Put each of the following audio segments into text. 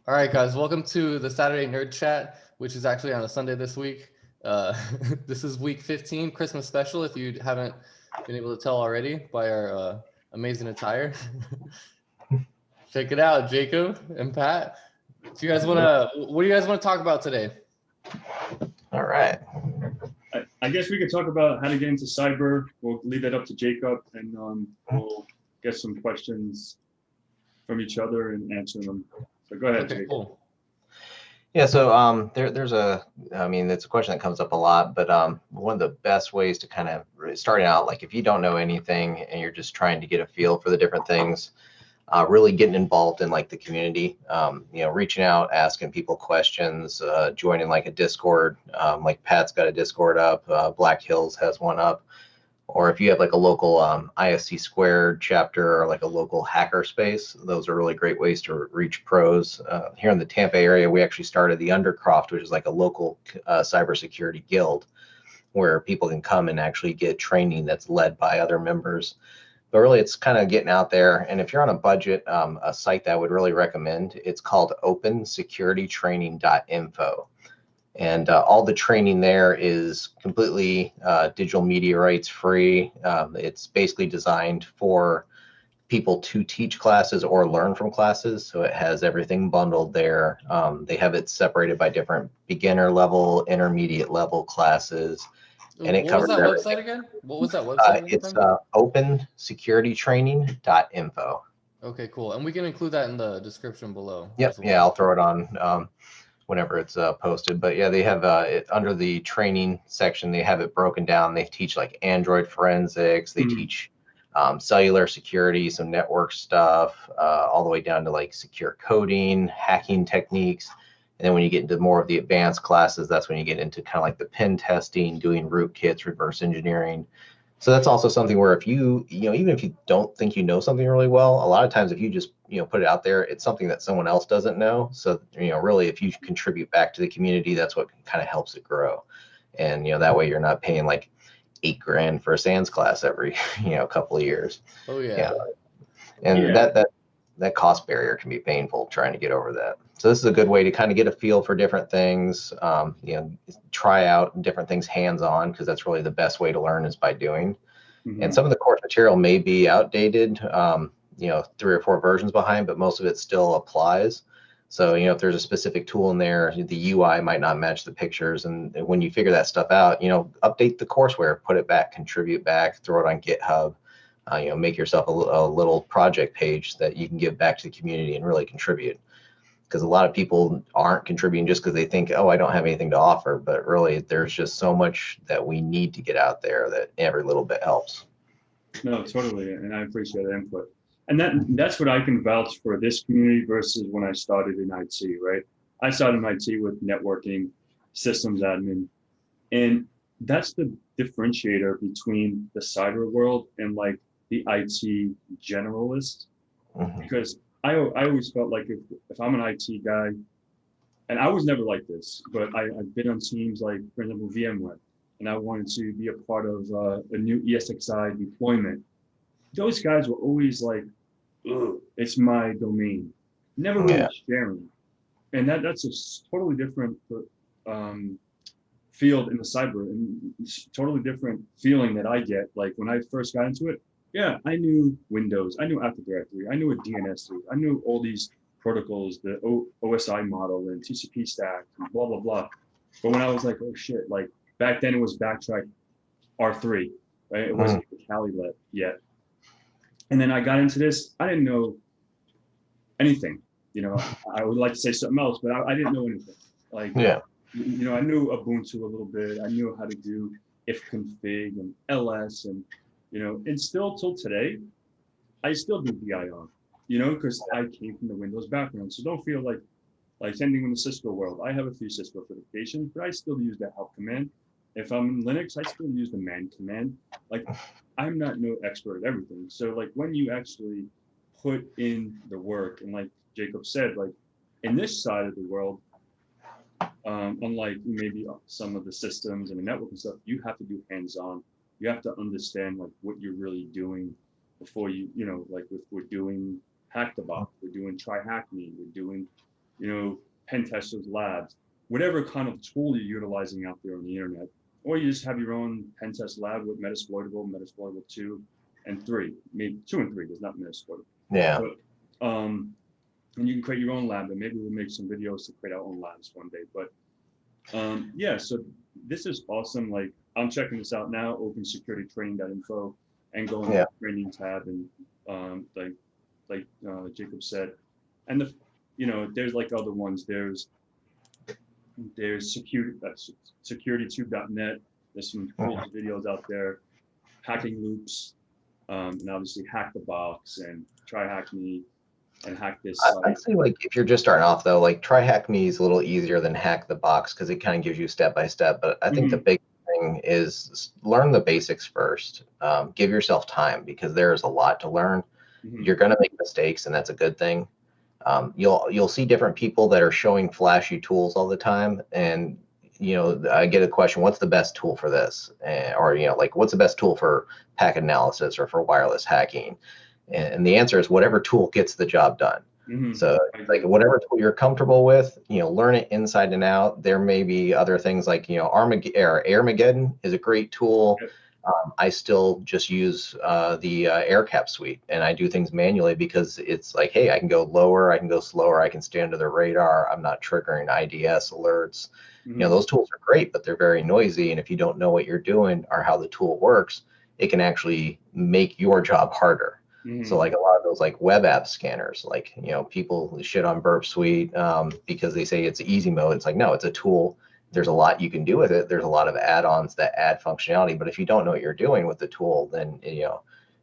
All right, guys, welcome to the Saturday Nerd Chat, which is actually on a Sunday this week. Uh, this is week 15, Christmas special, if you haven't been able to tell already by our amazing attire. Check it out, Jacob and Pat. What do you guys want to talk about today? All right. I guess we could talk about how to get into cyber. We'll leave that up to Jacob, and we'll get some questions from each other and answer them. So go ahead, Okay, Jacob. cool. Yeah, so there's I mean, it's a question that comes up a lot, but one of the best ways to kind of starting out, like if you don't know anything and you're just trying to get a feel for the different things, really getting involved in like the community, reaching out, asking people questions, joining like a Discord, like Pat's got a Discord up, Black Hills has one up. Or if you have like a local ISC squared chapter or like a local hacker space, those are really great ways to reach pros. Here in the Tampa area, we actually started the Undercroft, which is like a local cybersecurity guild where people can come and actually get training that's led by other members. But really, it's kind of getting out there. And if you're on a budget, a site that I would really recommend, it's called opensecuritytraining.info. And all the training there is completely digital media rights free. It's basically designed for people to teach classes or learn from classes. So it has everything bundled there. They have it separated by different beginner level, intermediate level classes, and it What was covers that everything. website again? What was that website one more It's time? opensecuritytraining.info. Okay, cool. And we can include that in the description below Yep, as yeah, well. I'll throw it on whenever it's posted. But yeah, they have it under the training section. They have it broken down. They teach like Android forensics. They teach cellular security, some network stuff, all the way down to like secure coding, hacking techniques. And then when you get into more of the advanced classes, that's when you get into kind of like the pen testing, doing rootkits, reverse engineering. So that's also something where if even if you don't think you know something really well, a lot of times if you just, put it out there, it's something that someone else doesn't know. So, really if you contribute back to the community, that's what kind of helps it grow. And, that way you're not paying like $8,000 for a SANS class every, couple of years. Oh, Yeah. yeah. And Yeah, that cost barrier can be painful trying to get over that. So this is a good way to kind of get a feel for different things, try out different things hands-on, because that's really the best way to learn is by doing. And hmm some of the course material may be outdated, 3 or 4 versions behind, but most of it still applies. So, if there's a specific tool in there, the UI might not match the pictures. And when you figure that stuff out, update the courseware, put it back, contribute back, throw it on GitHub, make yourself a little project page that you can give back to the community and really contribute. Because a lot of people aren't contributing just because they think, oh, I don't have anything to offer. But really, there's just so much that we need to get out there that every little bit helps. no, totally, and I appreciate the input. And that's what I can vouch for this community versus when I started in IT, right? I started in IT with networking, systems admin, and that's the differentiator between the cyber world and like the IT generalist. Mhm. Because I always felt like if I'm an IT guy, and I was never like this, but I've been on teams like, for example, VMware, and I wanted to be a part of a new ESXi deployment. Those guys were always like, ugh, it's my domain, never Yeah. really sharing. And that's a totally different um, field in the cyber, and it's totally different feeling that I get. Like when I first got into it, yeah, I knew Windows, I knew Active Directory, I knew what DNS is, I knew all these protocols, the OSI model and TCP stack, and blah blah blah. But when I was like, oh shit, like back then it was backtrack R3, right? It Mhm. wasn't Kali yet. And then I got into this, I didn't know anything. I would like to say something else, but I didn't know anything. Like Yeah. I knew Ubuntu a little bit. I knew how to do if config and ls, and still till today, I still do dir, because I came from the Windows background. So don't feel like same thing in the Cisco world. I have a few Cisco certifications, but I still use the help command. If I'm in Linux, I still use the man command. Like I'm not no expert at everything. So like when you actually put in the work, and like Jacob said, like in this side of the world, unlike maybe some of the systems and the network and stuff, you have to do hands-on. You have to understand like what you're really doing before like we're doing hack the box, we're doing try hack me, we're doing pen testers labs, whatever kind of tool you're utilizing out there on the internet, or you just have your own pen test lab with Metasploitable, Metasploitable 2 and 3. I mean, 2 and 3 is not Metasploitable. Yeah. But, and you can create your own lab, and maybe we'll make some videos to create our own labs one day. But yeah, so this is awesome. Like, I'm checking this out now, opensecuritytraining.info, and go in the training tab, and like Jacob said, and there's like other ones. There's securitytube.net. There's some cool videos out there, hacking loops, and obviously Hack the Box and Try Hack Me and Hack This site. I'd say, like, if you're just starting off though, like Try Hack Me is a little easier than Hack the Box because it kind of gives you step by step. But I think the big thing is learn the basics first. Give yourself time because there's a lot to learn. You're going to make mistakes, and that's a good thing. You'll see different people that are showing flashy tools all the time, and I get a question, what's the best tool for this, or like what's the best tool for packet analysis or for wireless hacking, and the answer is whatever tool gets the job done. So like whatever tool you're comfortable with, learn it inside and out. There may be other things like Armageddon is a great tool. I still just use the AirCap suite, and I do things manually because it's like, hey, I can go lower, I can go slower, I can stay under the radar. I'm not triggering IDS alerts. Those tools are great, but they're very noisy. And if you don't know what you're doing or how the tool works, it can actually make your job harder. So like a lot of those like web app scanners, like, people shit on Burp Suite because they say it's easy mode. It's like, no, it's a tool. There's a lot you can do with it. There's a lot of add-ons that add functionality, but if you don't know what you're doing with the tool, then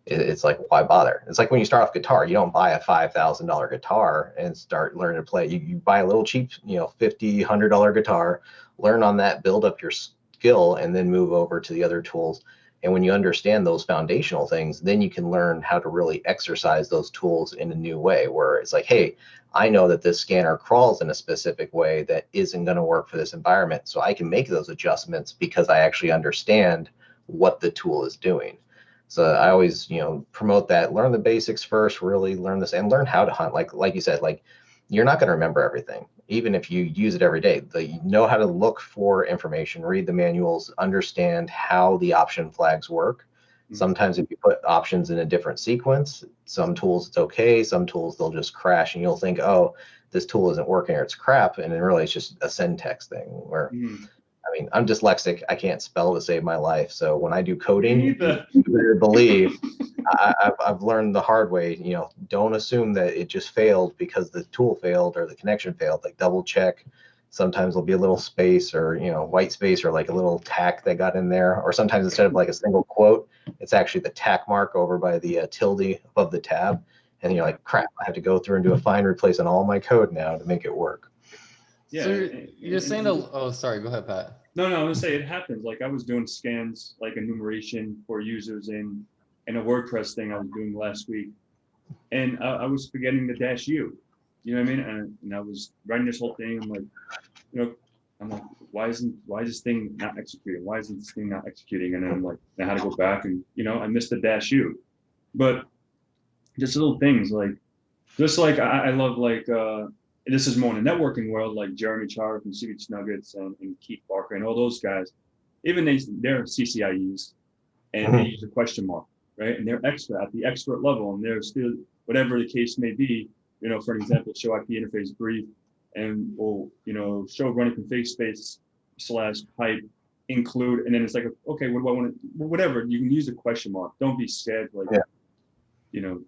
it's like, why bother? It's like when you start off guitar, you don't buy a $5,000 guitar and start learning to play. You buy a little cheap, $50, $100 guitar, learn on that, build up your skill, and then move over to the other tools. And when you understand those foundational things, then you can learn how to really exercise those tools in a new way, where it's like, hey, I know that this scanner crawls in a specific way that isn't going to work for this environment. So I can make those adjustments because I actually understand what the tool is doing. So I always, promote that. Learn the basics first, really learn this, and learn how to hunt. Like you said, like, you're not going to remember everything, even if you use it every day. You know how to look for information, read the manuals, understand how the option flags work. Sometimes if you put options in a different sequence, some tools it's okay, some tools they'll just crash, and you'll think, oh, this tool isn't working or it's crap, and then really it's just a syntax thing where, I mean, I'm dyslexic, I can't spell to save my life, so when I do coding, you better believe I've learned the hard way, don't assume that it just failed because the tool failed or the connection failed. Like, double check. Sometimes there'll be a little space or, white space or like a little tack that got in there. Or sometimes instead of like a single quote, it's actually the tack mark over by the tilde above the tab. And you're like, crap, I have to go through and do a find replace on all my code now to make it work. Yeah. So you're saying, oh, sorry, go ahead, Pat. No, I was gonna say it happens. Like, I was doing scans, like enumeration for users in a WordPress thing I was doing last week. And I was forgetting the -u. You know what I mean? And I was writing this whole thing. I'm like, why is this thing not executing? Why isn't this thing not executing? And then I'm like, I had to go back and, I missed the -u. But just little things like, I love, like, this is more in the networking world, like Jeremy Char from CH Nuggets and Keith Barker and all those guys. Even they're CCIEs, and they use a question mark, right? And they're expert at the expert level, and they're still, whatever the case may be, for an example, show IP interface brief, and will, show running config space / pipe include, and then it's like, okay, what do I want to, whatever, you can use a question mark. Don't be scared, like,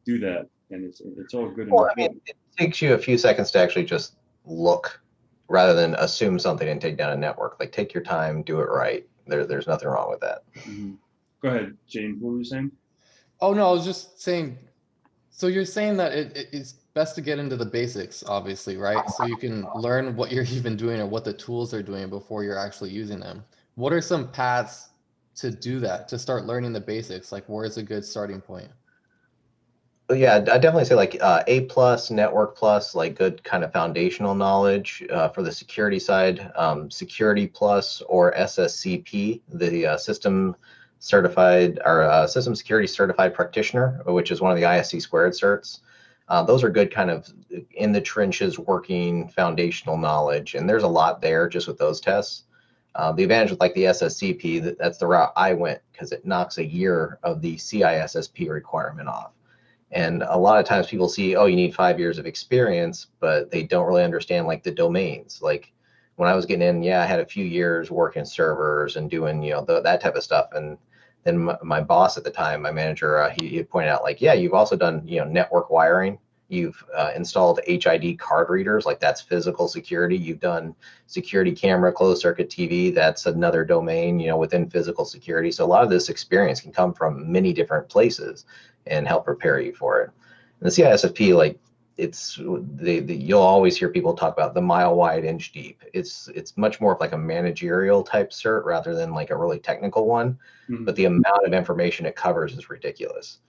do that. And it's all good. Well, I mean, it takes you a few seconds to actually just look rather than assume something and take down a network. Like, take your time, do it right. There's nothing wrong with that. Go ahead, James. What were you saying? Oh, no, I was just saying, so you're saying that it's best to get into the basics, obviously, right? So you can learn what you're even doing or what the tools are doing before you're actually using them. What are some paths to do that, to start learning the basics? Like, where is a good starting point? Yeah, I definitely say like A+, Network Plus, like good kind of foundational knowledge for the security side. Security Plus or SSCP, the System Certified or System Security Certified Practitioner, which is one of the ISC squared certs. Those are good kind of in the trenches working foundational knowledge. And there's a lot there just with those tests. The advantage with like the SSCP, that's the route I went because it knocks a year of the CISSP requirement off. And a lot of times people see, oh, you need 5 years of experience, but they don't really understand like the domains. Like when I was getting in, yeah, I had a few years working servers and doing, that type of stuff. And then my boss at the time, my manager, he pointed out like, yeah, you've also done, network wiring. You've installed HID card readers, like that's physical security. You've done security camera, closed circuit TV. That's another domain, within physical security. So a lot of this experience can come from many different places and help prepare you for it. And the CISSP, like you'll always hear people talk about the mile wide, inch deep. It's much more of like a managerial type cert rather than like a really technical one. Mhm. But the amount of information it covers is ridiculous.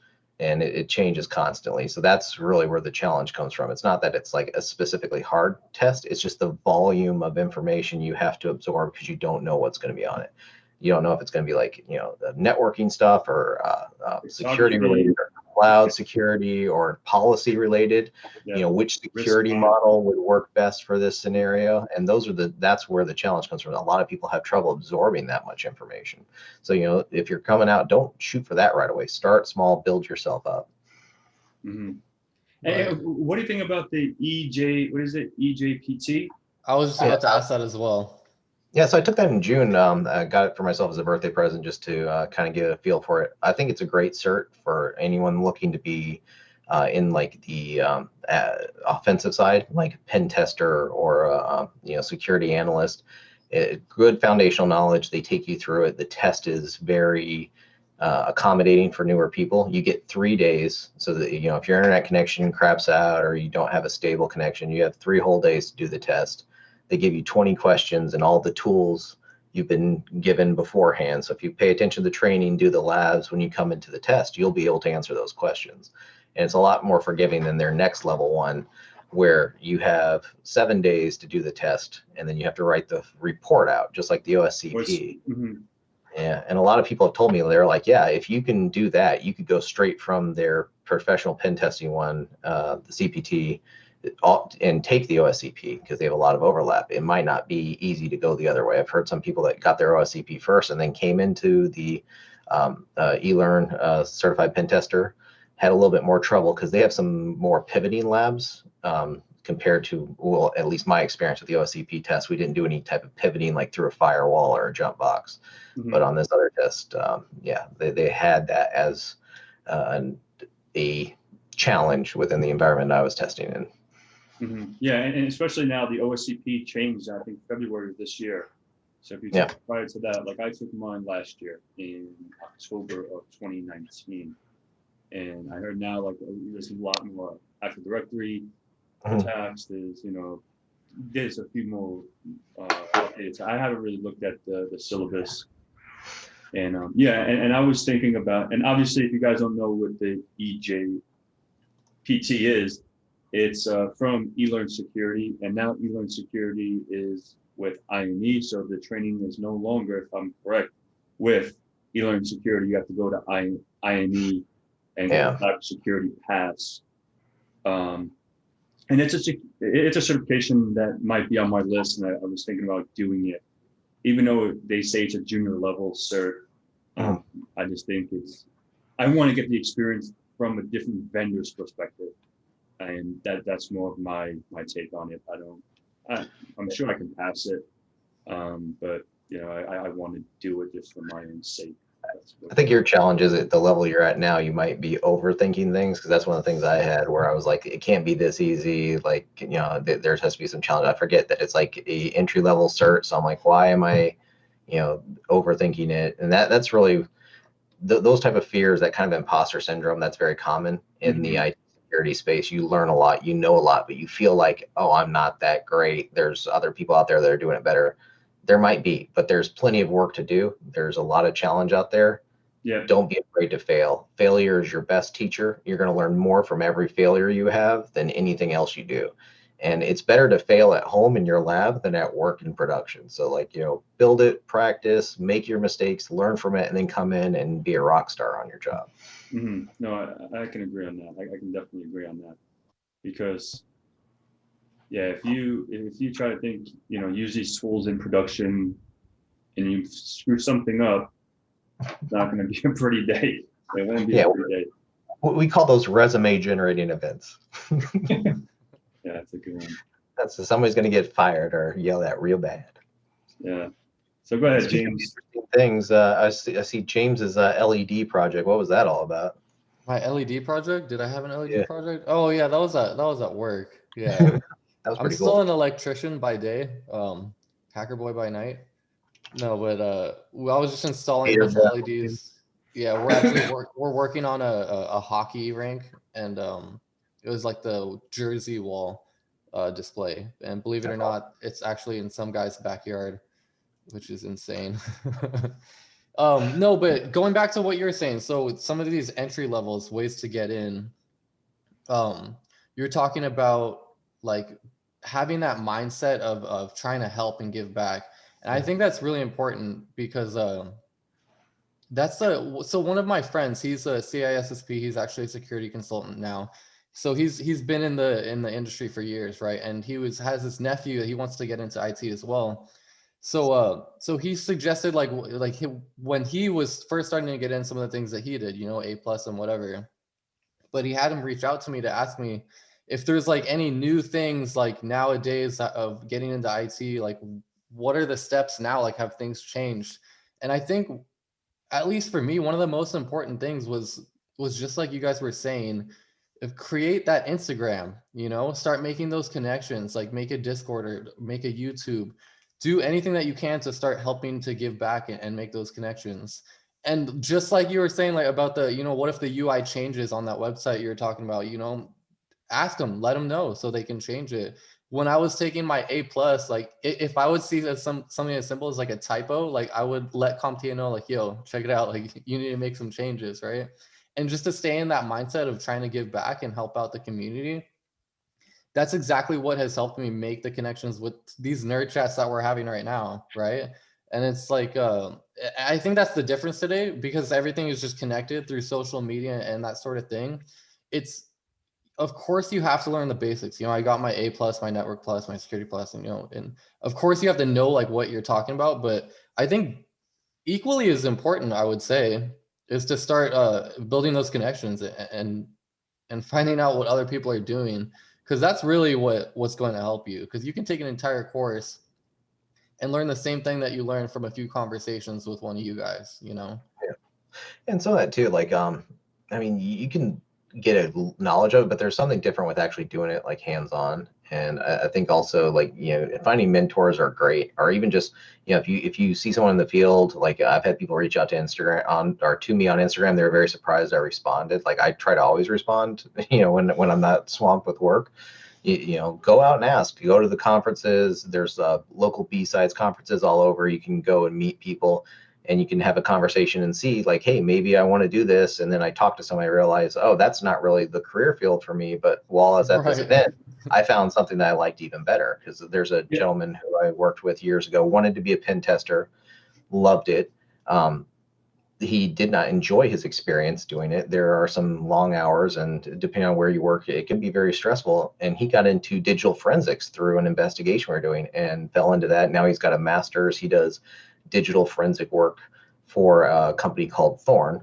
And it changes constantly. So that's really where the challenge comes from. It's not that it's like a specifically hard test. It's just the volume of information you have to absorb because you don't know what's going to be on it. You don't know if it's going to be like, networking stuff or security related or cloud security or policy related, Yeah. which security model would work best for this scenario. And that's where the challenge comes from. A lot of people have trouble absorbing that much information. So, if you're coming out, don't shoot for that right away. Start small, build yourself up. Mm-hmm. Right. And what do you think about the EJ? What is it? EJPT? I was just about to ask that as well. Yeah, so I took that in June. I got it for myself as a birthday present just to kind of get a feel for it. I think it's a great cert for anyone looking to be in like the offensive side, like pen tester or security analyst. Good foundational knowledge. They take you through it. The test is very accommodating for newer people. You get 3 days, so that if your internet connection craps out or you don't have a stable connection, you have 3 whole days to do the test. They give you 20 questions and all the tools you've been given beforehand. So if you pay attention to the training, do the labs, when you come into the test, you'll be able to answer those questions. And it's a lot more forgiving than their next level one, where you have 7 days to do the test, and then you have to write the report out, just like the OSCP. Mm-hmm. Yeah, and a lot of people have told me, they're like, yeah, if you can do that, you could go straight from their professional pen testing one, the CPT, and take the OSCP because they have a lot of overlap. It might not be easy to go the other way. I've heard some people that got their OSCP first and then came into the eLearn certified pen tester, had a little bit more trouble because they have some more pivoting labs compared to, well, at least my experience with the OSCP test. We didn't do any type of pivoting like through a firewall or a jump box. Mm-hmm. But on this other test, they had that as a challenge within the environment I was testing in. Mm-hmm. Yeah, and especially now the OSCP changed, I think, February of this year. So if you took prior to that, like I took mine last year in October of 2019. And I heard now like there's a lot more Active Directory attacks. There's a few more updates. I haven't really looked at the syllabus. And and I was thinking about, and obviously if you guys don't know what the EJPT is, it's from eLearn Security, and now eLearn Security is with INE, so the training is no longer, if I'm correct, with eLearn Security. You have to go to INE and get a security pass. And it's a certification that might be on my list, and I was thinking about doing it, even though they say it's a junior level cert. I just think I want to get the experience from a different vendor's perspective. And that's more of my take on it. I'm sure I can pass it, but I want to do it just for my own sake. I think your challenge is at the level you're at now, you might be overthinking things, because that's one of the things I had where I was like, it can't be this easy. Like, there has to be some challenge. I forget that it's like a entry level cert. So I'm like, why am I, overthinking it? And that's really those type of fears, that kind of imposter syndrome, that's very common in the IT security space. You learn a lot, you know a lot, but you feel like, oh, I'm not that great. There's other people out there that are doing it better. There might be, but there's plenty of work to do. There's a lot of challenge out there. Yeah. Don't be afraid to fail. Failure is your best teacher. You're going to learn more from every failure you have than anything else you do. And it's better to fail at home in your lab than at work in production. So build it, practice, make your mistakes, learn from it, and then come in and be a rock star on your job. Mm-hmm. No, I can agree on that. I can definitely agree on that. because yeah, if you try to think, use these tools in production and you screw something up, it's not going to be a pretty day. It won't be a pretty day. We call those resume generating events. Yeah, that's a good one. That's somebody's going to get fired or yelled at real bad. Yeah. So go ahead, James. Things. I see James's LED project. What was that all about? My LED project? Did I have an LED Yeah. project? Oh yeah, that was at work. Yeah. That was I'm pretty still cool. an electrician by day, hacker boy by night. No, but I was just installing a bunch of LEDs. Yeah, we're working on a hockey rink, and it was like the jersey wall display. And believe it or not, it's actually in some guy's backyard, which is insane. No, but going back to what you were saying, so some of these entry levels, ways to get in, you're talking about like having that mindset of trying to help and give back. And I think that's really important because so one of my friends, he's a CISSP, he's actually a security consultant now. So he's been in the industry for years, right? And has this nephew that he wants to get into IT as well. So he suggested when he was first starting to get in some of the things that he did, A+ and whatever. But he had him reach out to me to ask me if there's like any new things like nowadays of getting into IT, like what are the steps now? Like have things changed? And I think, at least for me, one of the most important things was just like you guys were saying, create that Instagram, start making those connections, like make a Discord or make a YouTube, do anything that you can to start helping to give back and make those connections. And just like you were saying, like about the, what if the UI changes on that website you're talking about, ask them, let them know so they can change it. When I was taking my A+, like if I would see that something as simple as like a typo, like I would let CompTIA know, like, yo, check it out. Like you need to make some changes, right? And just to stay in that mindset of trying to give back and help out the community. That's exactly what has helped me make the connections with these nerd chats that we're having right now, right? And it's like, I think that's the difference today because everything is just connected through social media and that sort of thing. Of course you have to learn the basics. I got my A+, my network plus, my security plus, and of course you have to know like what you're talking about. But I think equally as important, I would say, is to start building those connections and finding out what other people are doing, because that's really what's going to help you. Because you can take an entire course and learn the same thing that you learned from a few conversations with one of you guys. Yeah. And some of that too, like I mean, you can get a knowledge of it, but there's something different with actually doing it like hands-on. And I think also like, finding mentors are great, or even just, if you see someone in the field, like I've had people reach out to Instagram to me on Instagram, they're very surprised I responded. Like I try to always respond, when I'm not swamped with work. Go out and ask, go to the conferences. There's local B-sides conferences all over. You can go and meet people and you can have a conversation and see like, hey, maybe I want to do this. And then I talk to somebody, I realize, oh, that's not really the career field for me. But while I was at this event, I found something that I liked even better, because there's a gentleman who I worked with years ago, wanted to be a pen tester, loved it. He did not enjoy his experience doing it. There are some long hours, and depending on where you work, it can be very stressful. And he got into digital forensics through an investigation we we're doing and fell into that. Now he's got a master's. He does digital forensic work for a company called Thorn,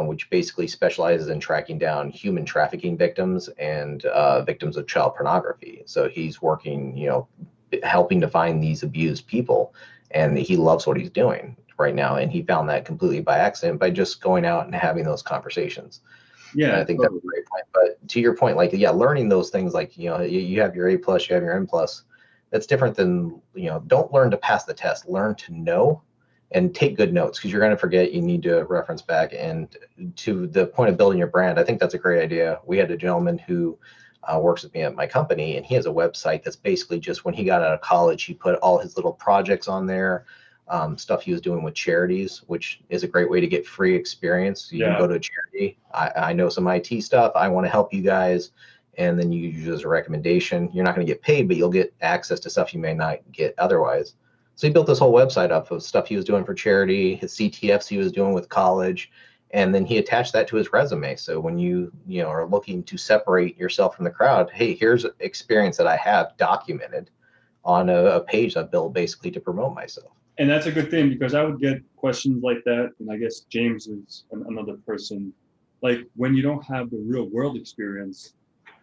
which basically specializes in tracking down human trafficking victims and victims of child pornography. So he's working, helping to find these abused people, and he loves what he's doing right now. And he found that completely by accident by just going out and having those conversations. Yeah, and I think totally. That's a great point. But to your point, like, learning those things, like, you have your A+, you have your N+. That's different than, don't learn to pass the test, learn to know and take good notes, because you're going to forget. You need to reference back. And to the point of building your brand, I think that's a great idea. We had a gentleman who works with me at my company, and he has a website that's basically just when he got out of college, he put all his little projects on there, stuff he was doing with charities, which is a great way to get free experience. You can go to a charity. I know some IT stuff. I want to help you guys. And then you use it as a recommendation. You're not going to get paid, but you'll get access to stuff you may not get otherwise. So he built this whole website up of stuff he was doing for charity, his CTFs he was doing with college, And then he attached that to his resume. So when you are looking to separate yourself from the crowd, hey, here's experience that I have documented on a page I built basically to promote myself. And that's a good thing, because I would get questions like that, and I guess James is another person. Like when you don't have the real world experience,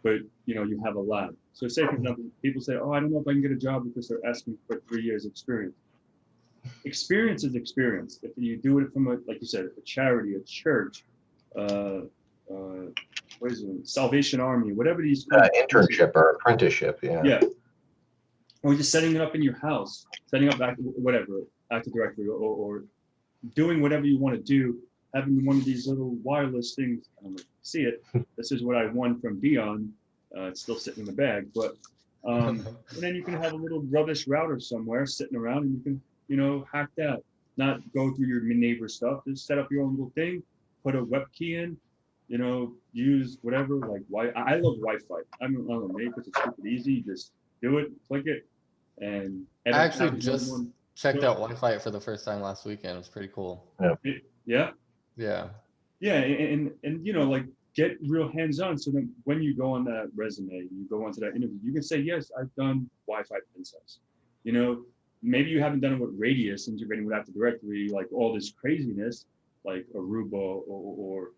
but you have a lab. So say, for example, people say, "Oh, I don't know if I can get a job because they're asking for 3 years experience." Experience is experience. If you do it from like you said, a charity, a church, uh, what is it, Salvation Army, whatever these internship or apprenticeship, yeah, or just setting it up in your house, setting up whatever Active Directory, or doing whatever you want to do, having one of these little wireless things. I don't know if you see it. This is what I won from Dion. It's still sitting in the bag, but and then you can have a little rubbish router somewhere sitting around, and you can hack that. Not go through your neighbor stuff. Just set up your own little thing. Put a web key in. Use whatever. Like I love Wi-Fi. I don't know, maybe because it's super easy. Just do it, click it, and I actually just checked out Wi-Fi for the first time last weekend. It was pretty cool. Yeah. Yeah. Yeah, and like get real hands-on, so that when you go on that resume, you go onto that interview, you can say, yes, I've done Wi-Fi princess. Maybe you haven't done it with Radius, integrating with Active Directory, like all this craziness, like Aruba or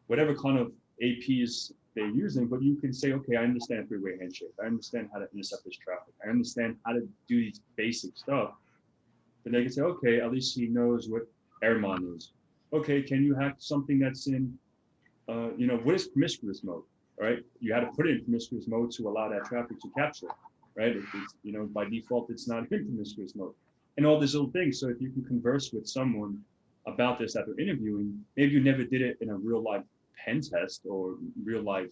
whatever kind of APs they're using, but you can say, okay, I understand three-way handshake. I understand how to intercept this traffic. I understand how to do these basic stuff. But they can say, okay, at least he knows what Airmon is. Okay, can you hack something that's in, what is promiscuous mode, right? You had to put it in promiscuous mode to allow that traffic to capture, right? It's, by default, it's not in promiscuous mode. And all these little things. So if you can converse with someone about this that they're interviewing, maybe you never did it in a real life pen test or real life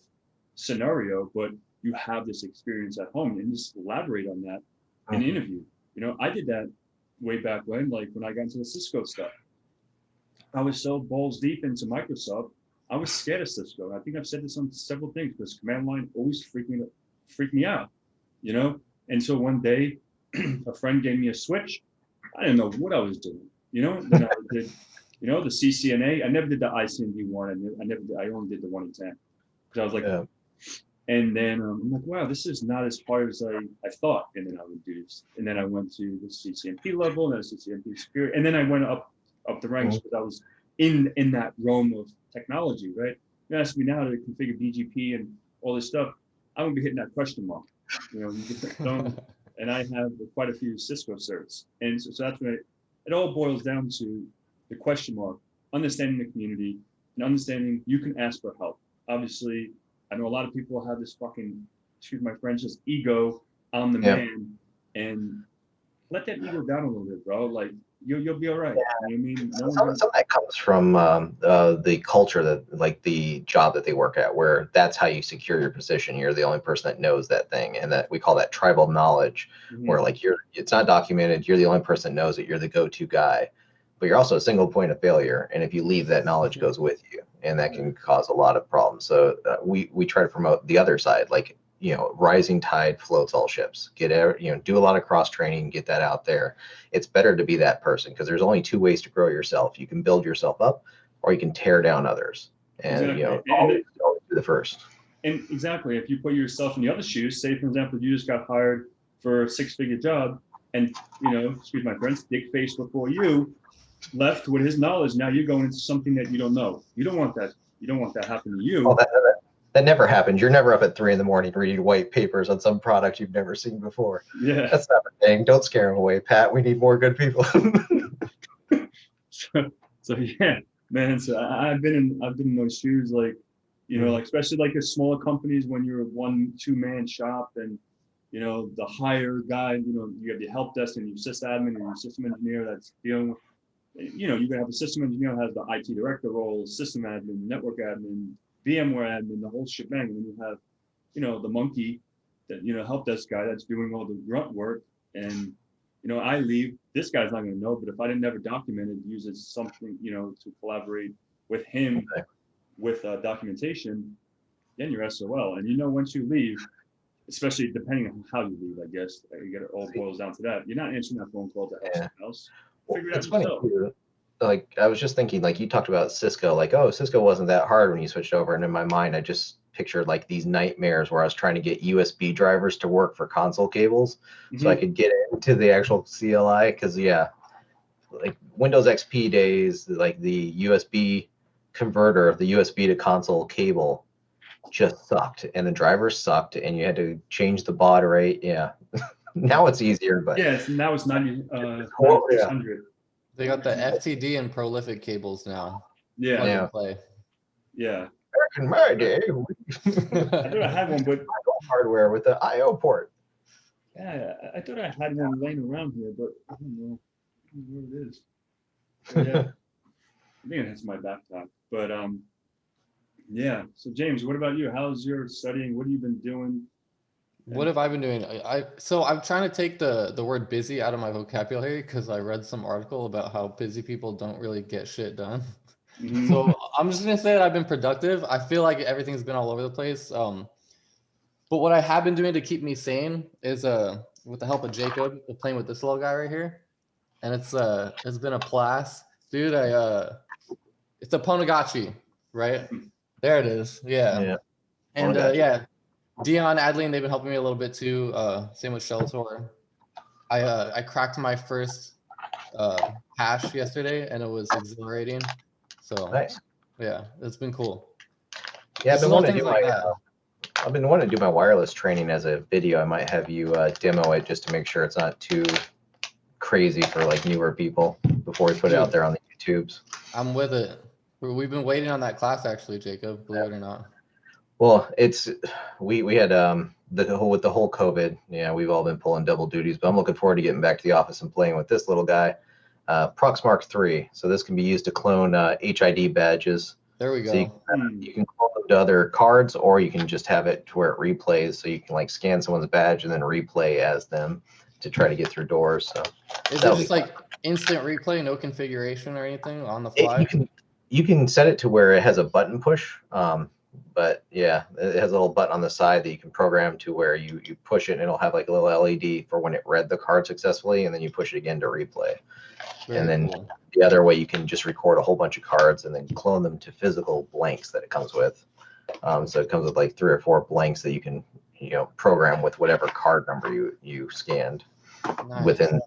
scenario, but you have this experience at home, and just elaborate on that in an interview. I did that way back when, like when I got into the Cisco stuff. I was so balls deep into Microsoft, I was scared of Cisco. I think I've said this on several things, because command line always freaked me out, And so one day, a friend gave me a switch. I didn't know what I was doing, Then I did, the CCNA. I never did the ICMD one. I only did the one exam, because I was like, and then I'm like, wow, this is not as hard as I thought. And then I would do this, and then I went to the CCNP level, and then CCNP superior, and then I went up the ranks, because I was in that realm of technology, right? You ask me now to configure BGP and all this stuff, I won't be hitting that question mark. And I have quite a few Cisco certs, and so that's when it all boils down to the question mark, understanding the community, and understanding you can ask for help. Obviously, I know a lot of people have this fucking, excuse my French, just ego on the man, and let that ego down a little bit, bro. Like you'll be all right. You know what I mean? Some of that comes from the culture, that like the job that they work at, where that's how you secure your position. You're the only person that knows that thing, and that we call that tribal knowledge, where like it's not documented. You're the only person that knows it. You're the go-to guy, but you're also a single point of failure. And if you leave, that knowledge goes with you, and that can cause a lot of problems. So we try to promote the other side, like rising tide floats all ships. Do a lot of cross training, get that out there. It's better to be that person, because there's only two ways to grow yourself. You can build yourself up, or you can tear down others. And always do the first. And exactly, if you put yourself in the other shoes, say for example, you just got hired for a 6-figure job, and excuse my French, dick face before you left with his knowledge. Now you're going into something that you don't know. You don't want that. You don't want that happen to you. Oh, that never happens. You're never up at 3 a.m. reading white papers on some product you've never seen before. Yeah, that's not a thing. Don't scare him away, Pat. We need more good people. so yeah, man. So I've been in those shoes, like like especially like the smaller companies, when you're a 1-2 man shop, and the higher guy, you have the help desk and your sysadmin and your system engineer that's dealing with. You're gonna have a system engineer who has the IT director role, system admin, network admin, VMware admin, the whole shebang. And then you have, the monkey, that help desk guy that's doing all the grunt work. And I leave. This guy's not gonna know, but if I didn't ever document it, use it something, to collaborate with him with documentation, then you're SOL. And once you leave, especially depending on how you leave, I guess it all boils down to that. You're not answering that phone call to help someone else. Figure it out yourself. like I was just thinking, like you talked about Cisco, like, oh, Cisco wasn't that hard when you switched over. And in my mind, I just pictured like these nightmares where I was trying to get USB drivers to work for console cables so I Mhm. could get into the actual CLI. Cause yeah, like Windows XP days, like the USB converter of the USB to console cable just sucked and the drivers sucked and you had to change the baud rate. Yeah. Now it's easier, but Yeah, now it's 90, oh, yeah. 9600. They got the FTD and prolific cables now. Yeah, Plug Yeah. and play. yeah. Back in my day, I thought I had one, but hardware with the IO port. yeah, I thought I had one laying around here, but I don't know where it is. But yeah, I think it's my backpack. But yeah. So James, what about you? How's your studying? What have you been doing? What have I been doing? So I'm trying to take the word busy out of my vocabulary because I read some article about how busy people don't really get shit done. Mhm. So I'm just gonna say that I've been productive. I feel like everything's been all over the place. But what I have been doing to keep me sane is with the help of Jacob, playing with this little guy right here. And it's been a blast. Dude, it's a Ponagachi, right? There it is. Yeah. Yeah. And Ponagachi. yeah, Dion, Adeline, they've been helping me a little bit too. Same with Shelltor. I cracked my first hash yesterday and it was exhilarating. So Nice. yeah, it's been cool. Yeah, I've Just been little wanting to things do like my that. I've been wanting to do my wireless training as a video. I might have you demo it just to make sure it's not too crazy for like newer people before we put it out Dude, there on the YouTubes. I'm with it. We've been waiting on that class actually, Jacob, believe it or not. Well, it's we had the whole with the whole COVID. Yeah, we've all been pulling double duties, but I'm looking forward to getting back to the office and playing with this little guy, Proxmark 3. So this can be used to clone HID badges. There we So go. you can clone them to other cards, or you can just have it to where it replays. So you can like scan someone's badge and then replay as them to try to get through doors. So Is it that'll be just fun. like instant replay, no configuration or anything on the You fly? can set it to where it has a button push. But yeah, it has a little button on the side that you can program to where you push it and it'll have like a little LED for when it read the card successfully, and then you push it again to replay. Very And then cool. the other way, you can just record a whole bunch of cards and then clone them to physical blanks that it comes with. So it comes with like 3 or 4 blanks that you can program with whatever card number you scanned Nice. within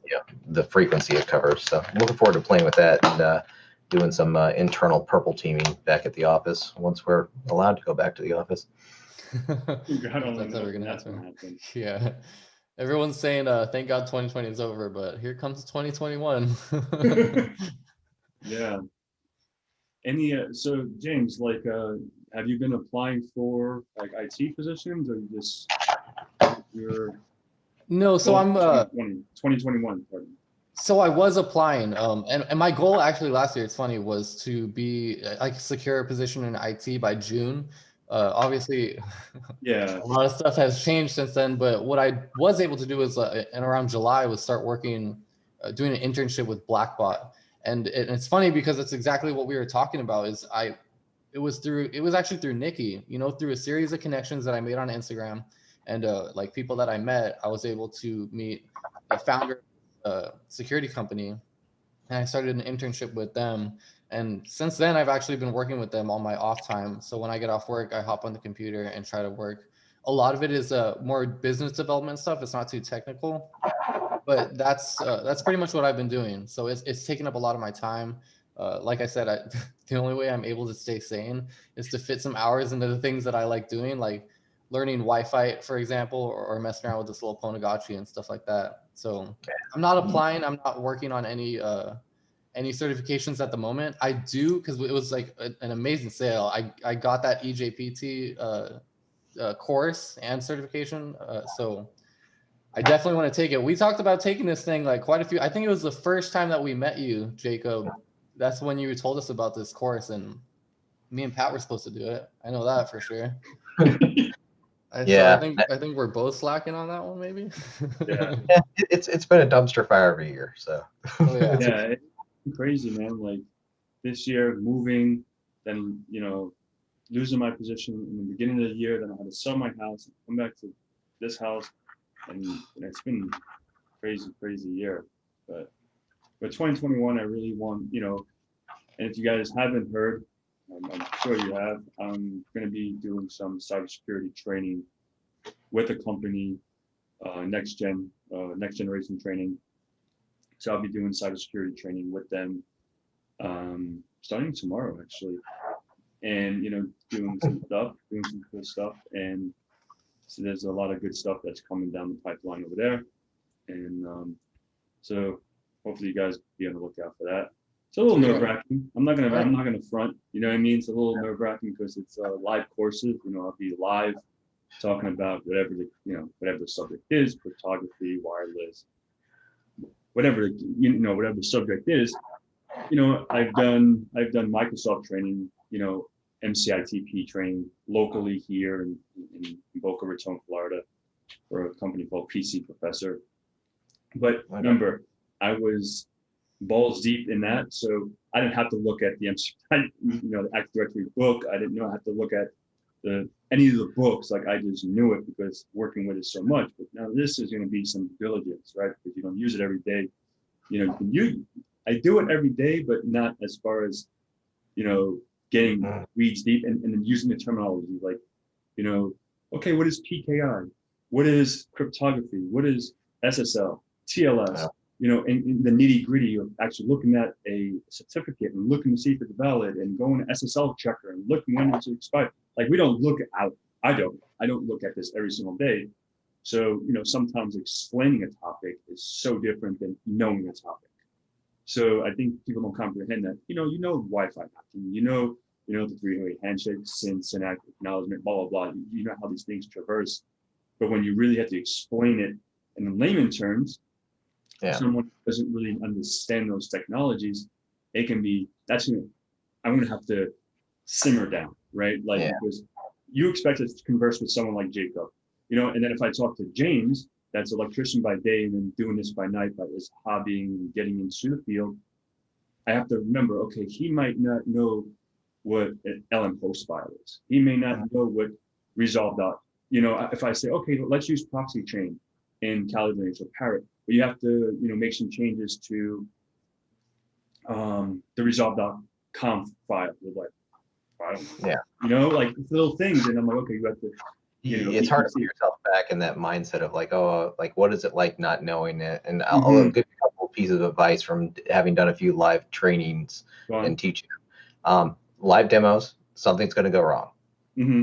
the frequency it covers. So I'm looking forward to playing with that and doing some internal purple teaming back at the office once we're allowed to go back to the office. I If don't that's know ever when gonna that's gonna happen. happen. Yeah. Everyone's saying thank God 2020 is over, but here comes 2021. Yeah. Any so James, like have you been applying for like IT positions or you just you're No, so well I'm 2021, pardon. so I was applying, and my goal actually last year, it's funny, was to be like secure a position in IT by June. Obviously, Yeah. a lot of stuff has changed since then, but what I was able to do is in around July was start working, doing an internship with Blackbot, and it's funny because it's exactly what we were talking about. It was actually through Nikki, through a series of connections that I made on Instagram, and like people that I met, I was able to meet the founder security company, and I started an internship with them. And since then, I've actually been working with them on my off time. So when I get off work, I hop on the computer and try to work. A lot of it is more business development stuff. It's not too technical, but that's pretty much what I've been doing. So it's taken up a lot of my time. Like I said, the only way I'm able to stay sane is to fit some hours into the things that I like doing, like learning Wi-Fi, for example, or messing around with this little Ponagachi and stuff like that. So I'm not applying. I'm not working on any certifications at the moment. I do because it was like an amazing sale. I got that EJPT course and certification. So I definitely want to take it. We talked about taking this thing like quite a few. I think it was the first time that we met you, Jacob. That's when you told us about this course, and me and Pat were supposed to do it. I know that for sure. So Yeah, I think we're both slacking on that one, maybe. Yeah. it's been a dumpster fire every year. So Oh yeah. Yeah, it's crazy, man. Like this year moving, then losing my position in the beginning of the year, then I had to sell my house, come back to this house, and it's been crazy year. But 2021, I really want, And if you guys haven't heard, I'm sure you have, I'm going to be doing some cybersecurity training with a company, next generation training. So I'll be doing cybersecurity training with them, starting tomorrow actually, and doing some cool stuff, and so there's a lot of good stuff that's coming down the pipeline over there, and so hopefully you guys be on the lookout for that. It's a little nerve-wracking. I'm not gonna front. You know what I mean? It's a little nerve-wracking because it's live courses. I'll be live talking about whatever the subject is, cryptography, wireless, whatever whatever the subject is. I've done Microsoft training, MCITP training locally here in Boca Raton, Florida, for a company called PC Professor. But remember, I was balls deep in that, so I didn't have to look at the the Active Directory book. I didn't have to look at any of the books. Like, I just knew it because working with it so much. But now this is going to be some diligence, right? Because you don't use it every day. I do it every day, but not as far as getting weeds deep and then using the terminology like, okay, what is PKI? What is cryptography? What is SSL, TLS? In the nitty gritty of actually looking at a certificate and looking to see if it's valid and going to SSL checker and looking when it's expired. Like, we don't look out. I don't look at this every single day. So, sometimes explaining a topic is so different than knowing a topic. So I think people don't comprehend that. Wi-Fi hacking, the three-way handshake, sync, acknowledgement, blah, blah, blah. You know how these things traverse. But when you really have to explain it in layman terms, someone who doesn't really understand those technologies, I'm going to have to simmer down, right? Because you expect us to converse with someone like Jacob, and then if I talk to James, that's electrician by day and then doing this by night, by his hobbying and getting into the field, I have to remember, okay, he might not know what an LM host file is. He may not know what resolve dot. If I say, okay, let's use proxy chain in Kali Linux or Parrot, but you have to, make some changes to the resolve.conf file. I don't know. Like little things, and I'm like, okay, you have to. It's hard to put yourself back in that mindset of like, oh, like, what is it like not knowing it? And I'll give you a couple of pieces of advice from having done a few live trainings and teaching. Live demos, something's going to go wrong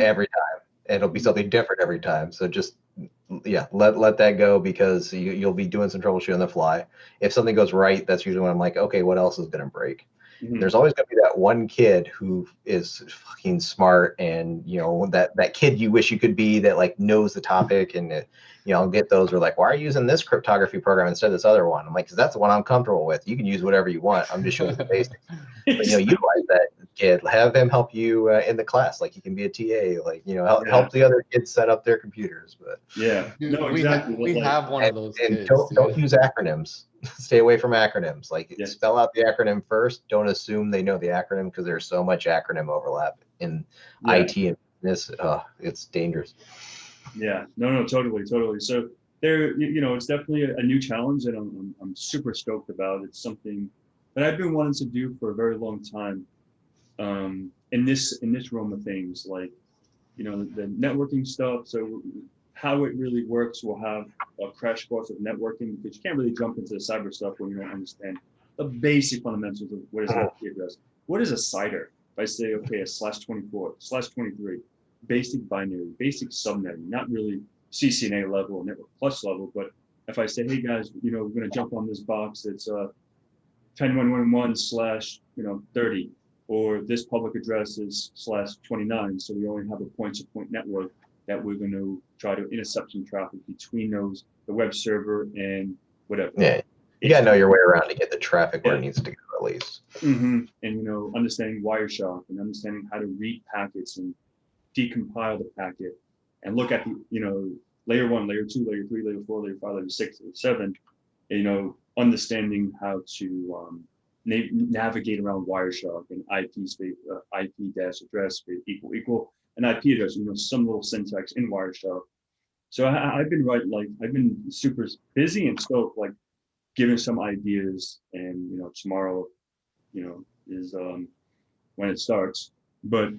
every time. It'll be something different every time. So just let that go, because you'll be doing some troubleshooting on the fly. If something goes right, that's usually when I'm like, okay, what else is going to break? There's always going to be that one kid who is fucking smart, and that kid you wish you could be, that like knows the topic. And I'll get those who are like, why are you using this cryptography program instead of this other one? I'm like, because that's the one I'm comfortable with. You can use whatever you want. I'm just showing you the basics. But utilize that kid, have him help you in the class. Like, you can be a TA, like help the other kids set up their computers. But exactly. We have one of those kids. Don't use acronyms. Stay away from acronyms. Like, spell out the acronym first. Don't assume they know the acronym, because there's so much acronym overlap in IT and business. It's dangerous. Yeah, no, totally. So there, it's definitely a new challenge, and I'm super stoked about. It's something that I've been wanting to do for a very long time. In this realm of things, like, the networking stuff. So how it really works, we'll have a crash course of networking, because you can't really jump into the cyber stuff when you don't understand the basic fundamentals of what is an IP address. What is a CIDR? If I say, okay, a /24, /23, basic binary, basic subnetting, not really CCNA level or network plus level, but if I say, hey guys, we're going to jump on this box, it's 10.111/30, or this public address is /29, so we only have a point-to-point network that we're going to try to intercept some traffic between the web server and whatever. Yeah, you gotta know your way around to get the traffic where it needs to go, at least. And understanding Wireshark and understanding how to read packets and decompile the packet, and look at the layer 1, layer 2, layer 3, layer 4, layer 5, layer 6, layer 7. Understanding how to navigate around Wireshark and IP space, IP-address space equal an IP address, some little syntax in Wireshark. So I've been super busy and stoked, like giving some ideas, and tomorrow is when it starts. But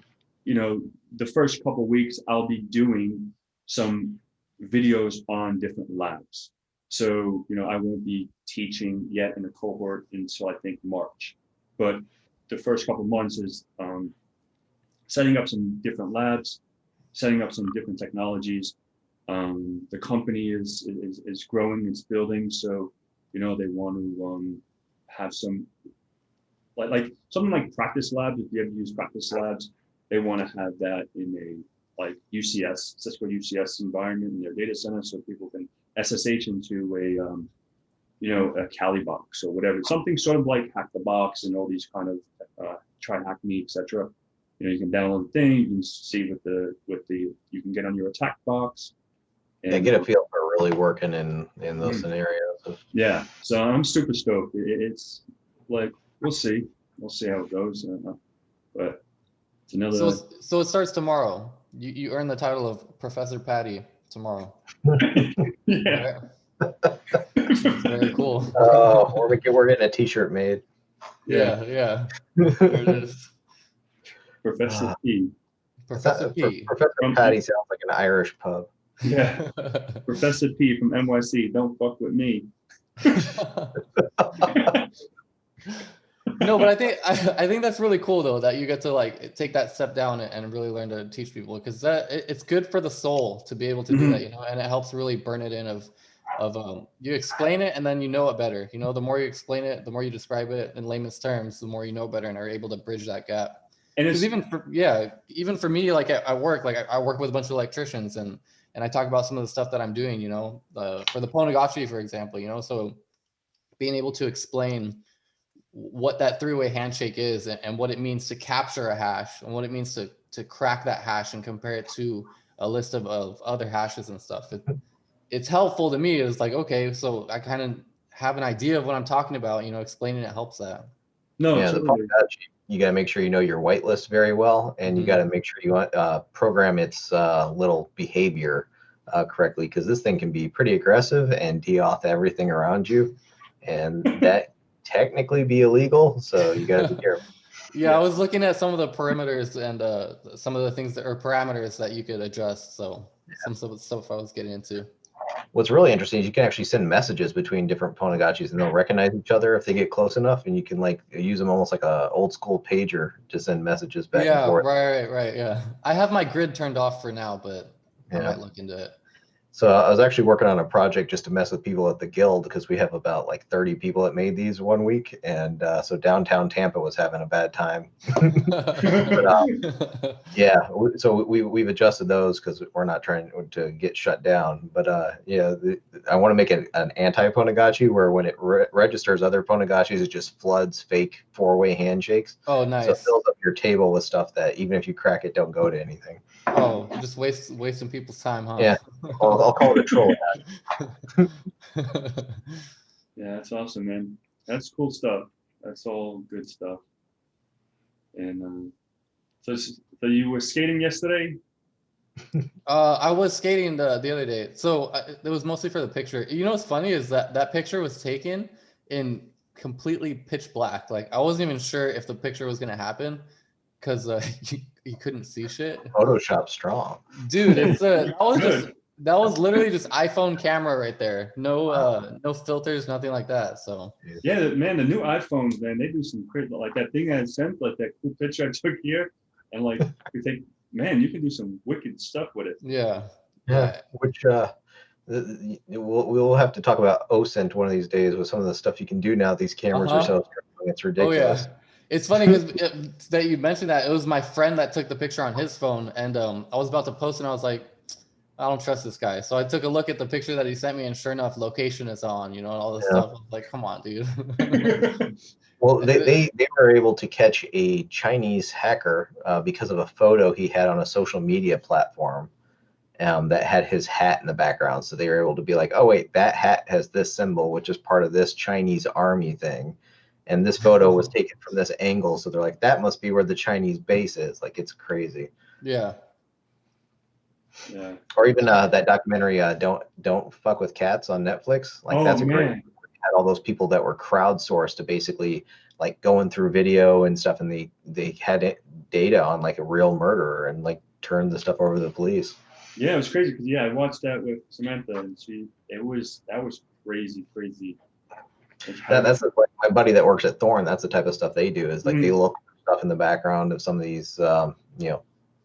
the first couple weeks I'll be doing some videos on different labs. So I won't be teaching yet in a cohort until I think March. But the first couple months is setting up some different labs, setting up some different technologies. The company is growing, it's building, so they want to have some like something like practice labs. If you ever use practice labs, they want to have that in a like UCS, Cisco UCS environment in their data center, so people can SSH into a Kali box or whatever, something sort of like Hack the Box and all these kind of try hack me, etc. You can download the thing, you can see what the you can get on your attack box. And get a feel for really working in those scenarios. Yeah, so I'm super stoked. It's like we'll see how it goes, but it's another. So it starts tomorrow. You earn the title of Professor Patty tomorrow. Yeah. Very cool. Oh, we're getting a T-shirt made. Yeah. There it is. Professor P. Professor P. Professor Patty sounds like an Irish pub. Yeah. Professor P from NYC. Don't fuck with me. No, but I think that's really cool though, that you get to like take that step down and really learn to teach people, because it's good for the soul to be able to do that, and it helps really burn it in of you explain it and then it better. The more you explain it, the more you describe it in layman's terms, the more better and are able to bridge that gap. Because even for me, like at work, like I work with a bunch of electricians and I talk about some of the stuff that I'm doing, for the Ponagachi, for example, so being able to explain what that three-way handshake is and what it means to capture a hash and what it means to crack that hash and compare it to a list of other hashes and stuff. It's helpful to me. It's like, okay, so I kind of have an idea of what I'm talking about, explaining it helps that. No, yeah, totally. you got to make sure you know your whitelist very well, and you got to make sure you program its little behavior correctly, because this thing can be pretty aggressive and de-auth everything around you, and that technically be illegal, so you got to be careful. Yeah, I was looking at some of the perimeters and some of the things that are parameters that you could adjust. So some stuff I was getting into. What's really interesting is you can actually send messages between different Ponagachis, and they'll recognize each other if they get close enough, and you can like use them almost like a old school pager to send messages back and forth. Right. Yeah, I have my grid turned off for now, but I might look into it. So I was actually working on a project just to mess with people at the guild, because we have about like 30 people that made these one week, and so downtown Tampa was having a bad time. But, yeah, so we've adjusted those because we're not trying to get shut down. But I want to make an anti-Ponagachi where when it registers other Ponagachis, it just floods fake four-way handshakes. Oh, nice. So it fills up your table with stuff that even if you crack it, don't go to anything. Oh, just wasting people's time, huh? Yeah, I'll call it a troll. Yeah, that's awesome, man. That's cool stuff. That's all good stuff. And so you were skating yesterday? I was skating the other day, so it was mostly for the picture. What's funny is that picture was taken in completely pitch black. Like I wasn't even sure if the picture was gonna happen because you couldn't see shit. Photoshop strong, dude. That was literally just iPhone camera right there. No filters, nothing like that. So yeah, man, the new iPhones, man, they do some crazy, like that thing I sent, like that cool picture I took here, and like you think, man, you can do some wicked stuff with it. Yeah. Which we'll have to talk about OSINT one of these days with some of the stuff you can do now. These cameras are so strong, it's ridiculous. Oh, yeah. It's funny because that you mentioned that. It was my friend that took the picture on his phone, and I was about to post, and I was like, I don't trust this guy. So I took a look at the picture that he sent me, and sure enough, location is on, and all this stuff. I was like, come on, dude. Well, they were able to catch a Chinese hacker because of a photo he had on a social media platform that had his hat in the background. So they were able to be like, oh, wait, that hat has this symbol, which is part of this Chinese army thing. And this photo was taken from this angle. So they're like, that must be where the Chinese base is. Like, it's crazy. Yeah. Yeah. Or even that documentary, Don't Fuck with Cats on Netflix. Like, that's a great. Had all those people that were crowdsourced to basically like going through video and stuff, and they had data on like a real murderer and like turned the stuff over to the police. Yeah, it was crazy because I watched that with Samantha, and that was crazy. Like That's like my buddy that works at Thorn. That's the type of stuff they do, is like they Mhm. look for stuff in the background of some of these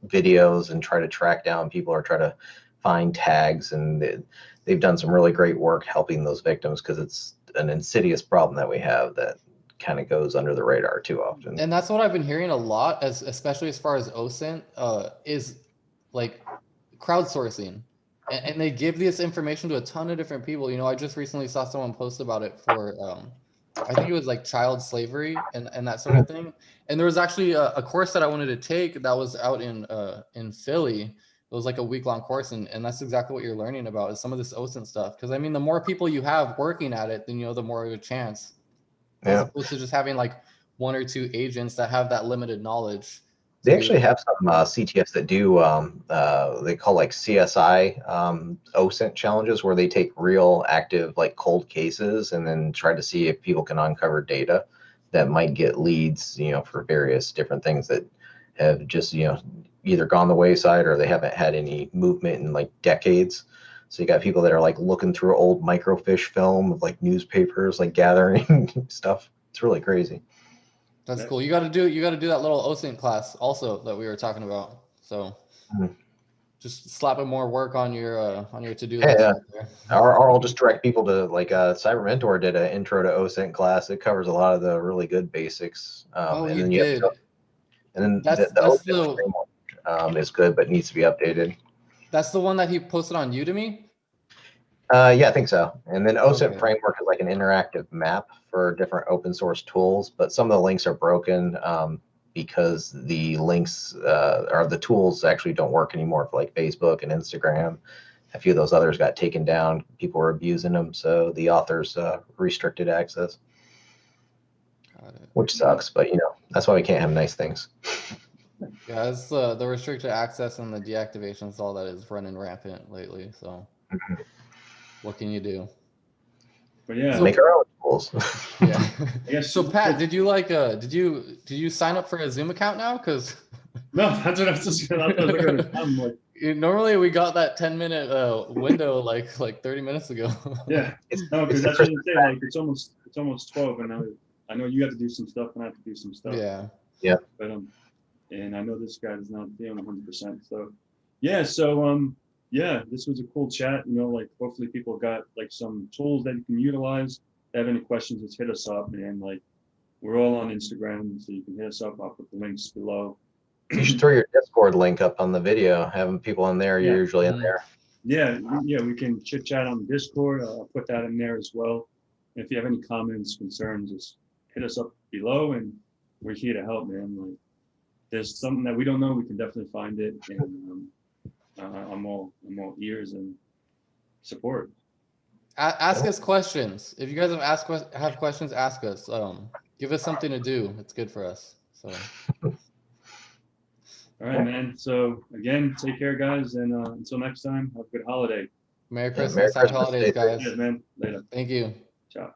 videos and try to track down people or try to find tags, and they've done some really great work helping those victims, because it's an insidious problem that we have that kind of goes under the radar too often. And that's what I've been hearing a lot, especially as far as OSINT, is like crowdsourcing. And they give this information to a ton of different people. You know, I just recently saw someone post about it for, I think it was like child slavery and that sort of thing. And there was actually a course that I wanted to take that was out in Philly. It was like a week-long course, and that's exactly what you're learning about, is some of this OSINT stuff. Because I mean, the more people you have working at it, then the more of a chance, as opposed to just having like one or two agents that have that limited knowledge. They actually have some CTFs that do they call like CSI OSINT challenges, where they take real active like cold cases and then try to see if people can uncover data that might get leads, for various different things that have just either gone the wayside or they haven't had any movement in like decades. So you got people that are like looking through old microfiche film of like newspapers, like gathering stuff. It's really crazy. That's cool. You got to do that little OSINT class also that we were talking about. So just slapping more work on your to-do list. Yeah. Right there. Or I'll just direct people to like Cyber Mentor did an intro to OSINT class. It covers a lot of the really good basics. Oh, and you then did. And then That's the OSINT the framework is good, but needs to be updated. that's the one that he posted on Udemy. Yeah, I think so. And then OSINT Okay. framework is like an interactive map for different open source tools, but some of the links are broken because the links or the tools actually don't work anymore for like Facebook and Instagram. A few of those others got taken down. People were abusing them, so the authors restricted access. Got it. Which sucks, but that's why we can't have nice things. Yeah, it's the restricted access and the deactivations, all that is running rampant lately. So what can you do? But yeah, Make our own tools. Yeah. I guess So Pat, did you sign up for a Zoom account now? Because no, that's what I was just gonna I'm like, normally we got that 10-minute window like 30 minutes ago. yeah, no, because that's what I'm saying. Like it's almost 12, and I know you have to do some stuff, and I have to do some stuff. Yeah. But and I know this guy is not feeling 100%. So yeah, this was a cool chat. Like hopefully people got like some tools that you can utilize. If they have any questions, just hit us up, and like we're all on Instagram, so you can hit us up. I'll put the links below. You should throw your Discord link up on the video. Having people in there, you're usually in there. Yeah, we can chit chat on Discord. I'll put that in there as well. And if you have any comments, concerns, just hit us up below, and we're here to help, man. Like, there's something that we don't know, we can definitely find it, and I'm all ears and support. Ask us questions. If you guys have questions, ask us. Give us something to do. It's good for us. So. All right, man. So again, take care, guys, and until next time, have a good holiday. Merry Christmas. Happy holidays, guys. Yeah, man. Later. Thank you. Ciao.